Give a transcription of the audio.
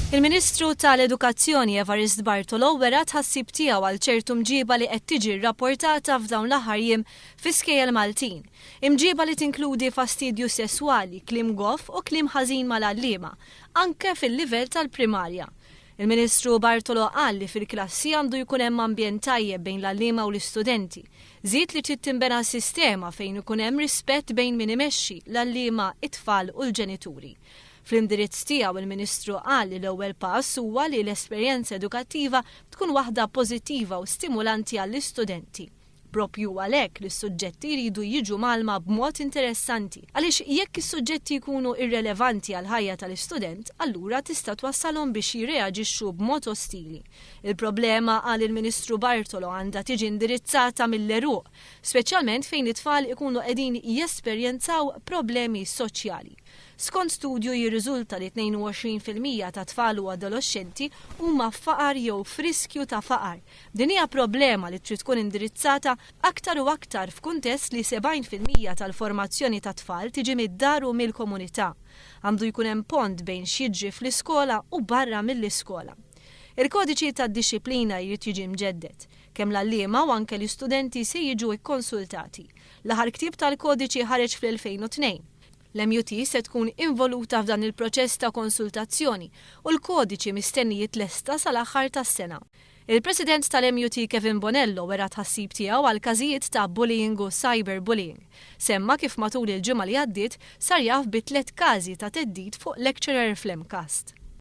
Il-Ministru tal-Edukazzjoni Evarist Bartolo wera tħassib tiegħu għal ċertu mġieba li qed tiġi rraportata f'dawn l-aħħar fl-iskejjel Maltin. Imġieba li tinkludi fastidju sesswali, kliem goff u kliem ħażin mal-għalliema, anke fil-livell tal-primarja. Il-Ministru Bartolo qal li fil-klassi għandu jkun hemm ambjent tajjeb bejn l-għalliema u l-istudenti. Żied li trid tinbena sistema fejn ikun hemm rispett bejn min imexxi l-għalliema, it-tfal u l-ġenituri. Fl-indirizz tiegħu il-Ministru qal li l-ewwel pass huwa li l-esperjenza edukattiva tkun waħda pożittiva u stimulanti għall-istudenti. Propju għalhekk li s-suġġetti jridu jiġu malma b'mod interessanti, għaliex jekk is-suġġetti jkunu irrelevanti għal ħajja tal-istudent, allura tista' twassalhom biex jirreaġixxu b'mod ostili. Il-problema għal il-Ministru Bartolo għandha tiġi indirizzata mill-eruq, speċjalment fejn it-tfal ikunu qegħdin jesperjenzaw problemi soċjali. Skont studju jirriżulta li 22% ta' tfal u adolescenti huma f'faqar jew f'riskju ta' faqar. Din hija problema li trid tkun indirizzata aktar u aktar f'kuntest li 70% tal-formazzjoni ta' tfal tiġi mid-dar u mill-komunità. Għandu jkun hemm pont bejn x'jiġri fl-iskola u barra mill-iskola. Il-kodiċi tad-dixxiplina jrid jiġi mġeddet, kemm l-għalliema u anke l-istudenti se jiġu kkonsultati. L-aħħar ktieb tal-kodiċi ħareġ fl-2002. L-MUT se tkun involuta f'dan il-proċess ta' konsultazzjoni u l-kodiċi mistenni jitlesta sal-aħħar tas-sena. Il-President tal-MUT Kevin Bonello wera tħassib tiegħu għal każijiet ta' bullying u cyberbullying. Semma kif matul il-ġimgħa li għaddiet sar jaf bi 3 każi ta' theddid fuq lecturer fl-MCAST.